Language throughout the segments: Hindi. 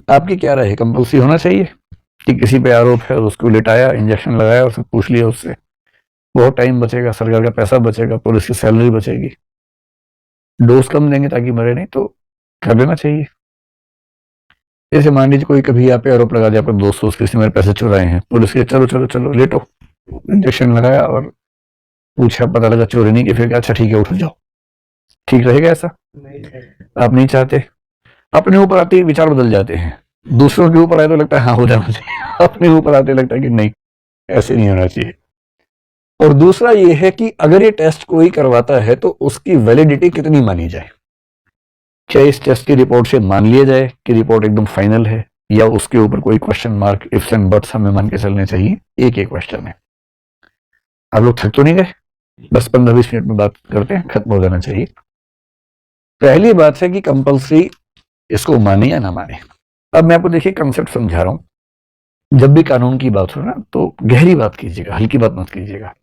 आपकी क्या राय है, कंपल्सरी होना चाहिए कि किसी पे आरोप है उसको लिटाया, इंजेक्शन लगाया और सब पूछ लिया उससे, बहुत टाइम बचेगा, सरकार का पैसा बचेगा, पुलिस की सैलरी बचेगी, डोज कम देंगे ताकि मरे नहीं, तो कर देना चाहिए। जैसे मान लीजिए कोई कभी आप पे आरोप लगा दिया, आपका दोस्त किसी मेरे पैसे चुराए हैं, पुलिस के चलो चलो चलो लेटो, इंजेक्शन लगाया और पूछा, पता लगा चोरी नहीं की, फिर क्या, अच्छा ठीक है उठ जाओ, ठीक रहेगा ऐसा? आप नहीं चाहते। अपने ऊपर आते ही विचार बदल जाते हैं, दूसरों के ऊपर आए तो लगता है हाँ हो जाना चाहिए, अपने ऊपर आते लगता है कि नहीं, ऐसे नहीं होना चाहिए। और दूसरा ये है कि अगर ये टेस्ट कोई करवाता है तो उसकी वैलिडिटी कितनी मानी जाए, क्या इस टेस्ट की रिपोर्ट से मान लिया जाए कि रिपोर्ट एकदम फाइनल है, या उसके ऊपर कोई question mark, ifs and buts हमें मान के चलने चाहिए। एक एक क्वेश्चन है। आप लोग थक तो नहीं गए? बस 15-20 मिनट में बात करते हैं, खत्म हो जाना चाहिए। पहली बात है कि कंपल्सरी इसको माने या ना माने। अब मैं आपको देखिए कंसेप्ट समझा रहा हूं। जब भी कानून की बात हो ना तो गहरी बात कीजिएगा, हल्की बात मत कीजिएगा।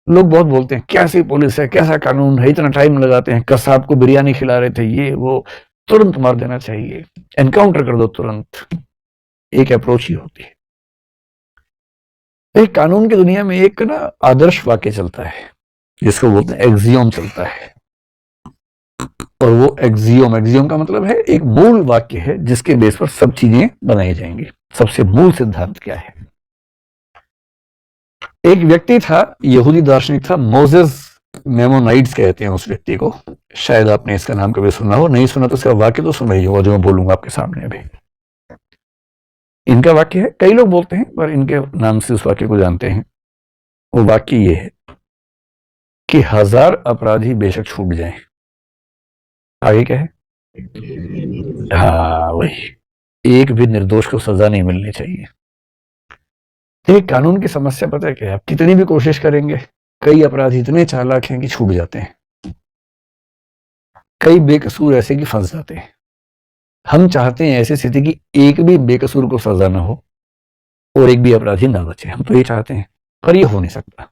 लोग बहुत बोलते हैं कैसी पुलिस है, कैसा कानून है, इतना टाइम लगाते हैं, कसाब को बिरयानी खिला रहे थे, ये वो, तुरंत मार देना चाहिए, एनकाउंटर कर दो तुरंत। एक अप्रोच ही होती है। एक कानून की दुनिया में एक ना आदर्श वाक्य चलता है जिसको बोलते हैं एक्सियोम चलता है। और वो एक्सियोम का मतलब है एक मूल वाक्य है जिसके बेस पर सब चीजें बनाई जाएंगी। सबसे मूल सिद्धांत क्या है? एक व्यक्ति था, यहूदी दार्शनिक था, मोजेस मेमोनाइट्स कहते हैं उस व्यक्ति को। शायद आपने इसका नाम कभी सुना हो, नहीं सुना तो इसका वाक्य तो सुना ही होगा जो मैं बोलूंगा आपके सामने अभी। इनका वाक्य है, कई लोग बोलते हैं पर इनके नाम से उस वाक्य को जानते हैं। वो वाक्य ये है कि 1000 अपराधी बेशक छूट जाएं, आगे क्या है? हाँ वही, एक भी निर्दोष को सजा नहीं मिलनी चाहिए। ये कानून की समस्या पता है क्या है? आप कितनी भी कोशिश करेंगे, कई अपराधी इतने चालाक हैं कि छूट जाते हैं, कई बेकसूर ऐसे कि फंस जाते हैं। हम चाहते हैं ऐसी स्थिति की एक भी बेकसूर को सजा ना हो और एक भी अपराधी ना बचे, हम तो ये चाहते हैं, पर ये हो नहीं सकता।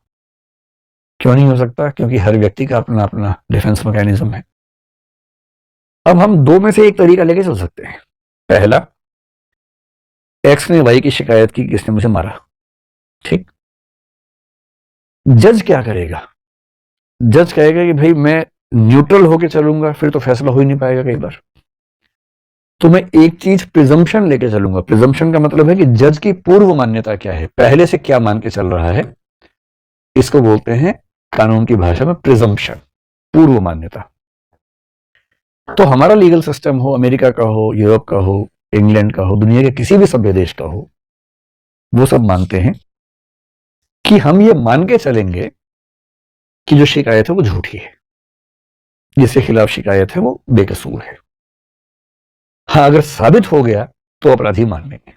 क्यों नहीं हो सकता? क्योंकि हर व्यक्ति का अपना अपना डिफेंस मैकेनिज्म है। अब हम दो में से एक तरीका लेके चल सकते हैं। पहला, एक्स ने वाई की शिकायत की कि इसने मुझे मारा, ठीक। जज क्या करेगा? जज कहेगा कि भाई मैं न्यूट्रल होके चलूंगा, फिर तो फैसला हो ही नहीं पाएगा कई बार। तो मैं एक चीज प्रिजम्पशन लेके चलूंगा। प्रिजम्पशन का मतलब है कि जज की पूर्व मान्यता क्या है, पहले से क्या मान के चल रहा है, इसको बोलते हैं कानून की भाषा में प्रिजम्पशन, पूर्व मान्यता। तो हमारा लीगल सिस्टम हो, अमेरिका का हो, यूरोप का हो, इंग्लैंड का हो, दुनिया के किसी भी सभ्य देश का हो, वो सब मानते हैं कि हम ये मान के चलेंगे कि जो शिकायत है वो झूठी है, जिसके खिलाफ शिकायत है वो बेकसूर है। हाँ, अगर साबित हो गया तो अपराधी मान लेंगे,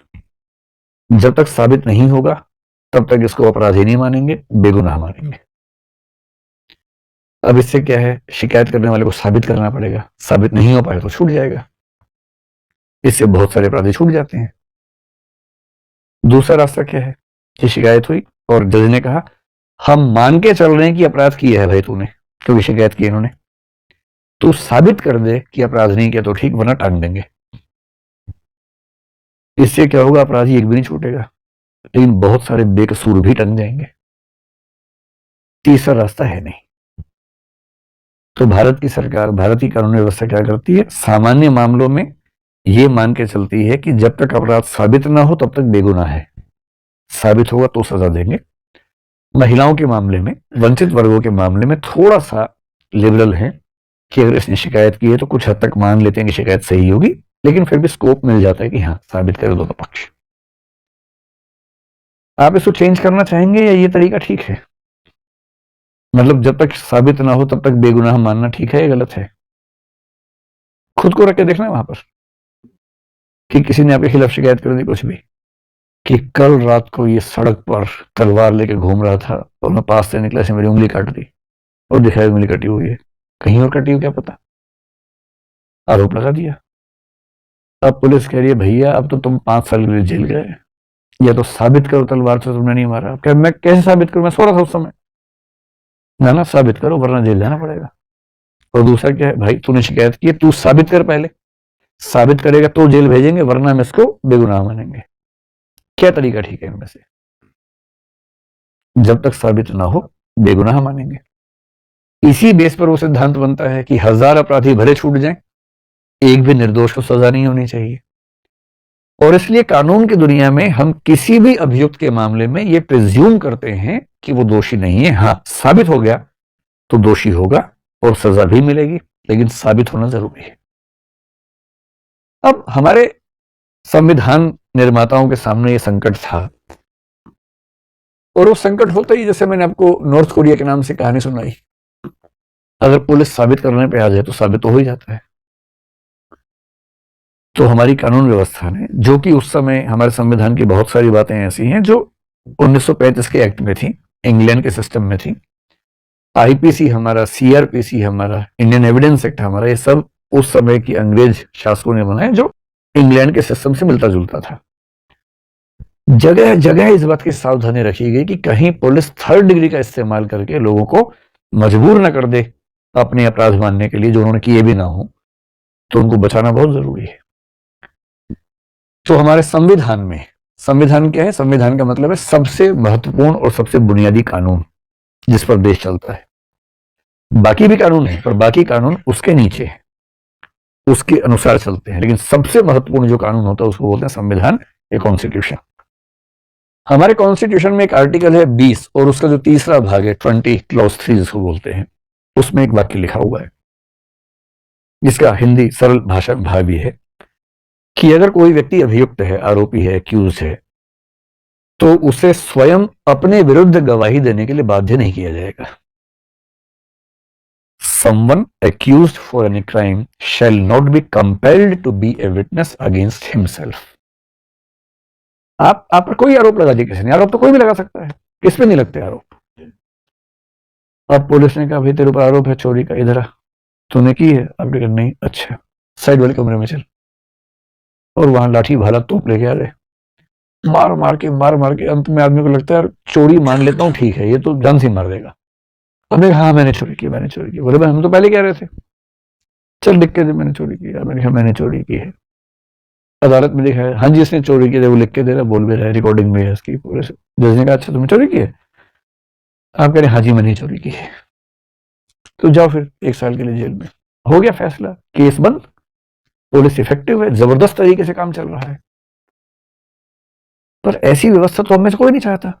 जब तक साबित नहीं होगा तब तक इसको अपराधी नहीं मानेंगे, बेगुनाह मानेंगे। अब इससे क्या है, शिकायत करने वाले को साबित करना पड़ेगा, साबित नहीं हो पाए तो छूट जाएगा। इससे बहुत सारे अपराधी छूट जाते हैं। दूसरा रास्ता क्या है कि शिकायत हुई और जज ने कहा हम मान के चल रहे हैं कि अपराध किया है भाई तूने, क्योंकि शिकायत की इन्होंने, तू साबित कर दे कि अपराध नहीं किया तो ठीक, वरना टांग देंगे। इससे क्या होगा, अपराधी एक भी नहीं छूटेगा, लेकिन बहुत सारे बेकसूर भी टंग जाएंगे। तीसरा रास्ता है नहीं। तो भारत की सरकार, भारत की कानून व्यवस्था क्या करती है, सामान्य मामलों में यह मान के चलती है कि जब तक अपराध साबित ना हो तब तक बेगुनाह है, साबित होगा तो सजा देंगे। महिलाओं के मामले में, वंचित वर्गों के मामले में थोड़ा सा लिबरल है कि अगर इसने शिकायत की है तो कुछ हद तक मान लेते हैं कि शिकायत सही होगी, लेकिन फिर भी स्कोप मिल जाता है कि हाँ साबित करे दोनों पक्ष। आप इसको चेंज करना चाहेंगे या ये तरीका ठीक है? मतलब जब तक साबित ना हो तब तक बेगुनाह मानना ठीक है या गलत है? खुद को रख के देखना वहां पर कि किसी ने आपके खिलाफ शिकायत कर दी कुछ भी, कि कल रात को ये सड़क पर तलवार लेके घूम रहा था और मैं पास से निकला, से मेरी उंगली काट दी और दिखाई उंगली कटी हुई है, कहीं और कटी हो क्या पता, आरोप लगा दिया। अब पुलिस कह रही है भैया अब तो तुम 5 साल के लिए जेल गए, या तो साबित करो तलवार से तुमने नहीं मारा। क्या मैं कैसे साबित करूं, मैं सो रहा था उस समय। ना साबित करो वरना जेल जाना पड़ेगा। और दूसरा क्या है, भाई तूने शिकायत की है, तू साबित कर पहले, साबित करेगा तो जेल भेजेंगे, वरना हम इसको बेगुनाह मानेंगे। क्या तरीका ठीक है इनमें से? जब तक साबित ना हो बेगुनाह मानेंगे। इसी बेस पर वो सिद्धांत बनता है कि 1000 अपराधी भले छूट जाएं, एक भी निर्दोष को सजा नहीं होनी चाहिए। और इसलिए कानून की दुनिया में हम किसी भी अभियुक्त के मामले में ये प्रिज्यूम करते हैं कि वो दोषी नहीं है। हाँ, साबित हो गया तो दोषी होगा और सजा भी मिलेगी, लेकिन साबित होना जरूरी है। अब हमारे संविधान निर्माताओं के सामने ये संकट था, और वो संकट होता ही, जैसे मैंने आपको नॉर्थ कोरिया के नाम से कहानी सुनाई, अगर पुलिस साबित करने पे आ जाए तो साबित तो हो ही जाता है। तो हमारी कानून व्यवस्था ने, जो कि उस समय हमारे संविधान की बहुत सारी बातें ऐसी हैं जो 1935 के एक्ट में थी, इंग्लैंड के सिस्टम में थी, आईपीसी हमारा, सीआरपीसी हमारा, इंडियन एविडेंस एक्ट हमारा, ये सब उस समय की अंग्रेज शासकों ने बनाया, जो इंग्लैंड के सिस्टम से मिलता जुलता था। जगह जगह इस बात की सावधानी रखी गई कि कहीं पुलिस थर्ड डिग्री का इस्तेमाल करके लोगों को मजबूर न कर दे अपने अपराध मानने के लिए, जो उन्होंने किए भी ना हो, तो उनको बचाना बहुत जरूरी है। तो हमारे संविधान में, संविधान क्या है? संविधान का मतलब है सबसे महत्वपूर्ण और सबसे बुनियादी कानून जिस पर देश चलता है। बाकी भी कानून है, पर बाकी कानून उसके नीचे है, उसके अनुसार चलते हैं, लेकिन सबसे महत्वपूर्ण जो कानून होता है उसको बोलते हैं संविधान, या कॉन्स्टिट्यूशन। हमारे कॉन्स्टिट्यूशन में एक आर्टिकल है 20, और उसका जो तीसरा भाग है 20 क्लॉज 3 जिसको बोलते हैं, उसमें एक वाक्य लिखा हुआ है जिसका हिंदी सरल भाषा में भाव भी है कि अगर कोई व्यक्ति अभियुक्त है, आरोपी है, एक्यूज है, तो उसे स्वयं अपने विरुद्ध गवाही देने के लिए बाध्य नहीं किया जाएगा। Someone accused for any crime shall not be compelled to be a witness against himself. आप पर कोई आरोप लगा दिया किसी ने, आरोप तो कोई भी लगा सकता है, किस पे नहीं लगते आरोप। अब पुलिस ने कहा भाई तेरे ऊपर आरोप है चोरी का, इधर आ, तूने की है? आपने कहा नहीं। अच्छा, साइड वाले कमरे में चल। और वहां लाठी भाला तोप लेके आ रहे, मार मार के अंत में आदमी को लगता है यार चोरी मान लेता हूँ, ठीक है, ये तो जान से मार देगा। हमने कहा हाँ मैंने चोरी की, मैंने चोरी की। बोले भाई हम तो पहले कह रहे थे, चल लिख के दे मैंने चोरी की। मैंने कहा मैंने चोरी की है। अदालत में देखा है, हाँ जी इसने चोरी की है, वो लिख के दे रहा, बोल भी रहा है, रिकॉर्डिंग में है इसकी पूरे से। जज ने कहा अच्छा तुमने चोरी की है? आप कह रहे हाँ जी मैंने चोरी की है, तो जाओ फिर 1 साल के लिए जेल में। हो गया फैसला, केस बंद, पुलिस इफेक्टिव है, जबरदस्त तरीके से काम चल रहा है। पर ऐसी व्यवस्था तो हम में से कोई नहीं चाहता।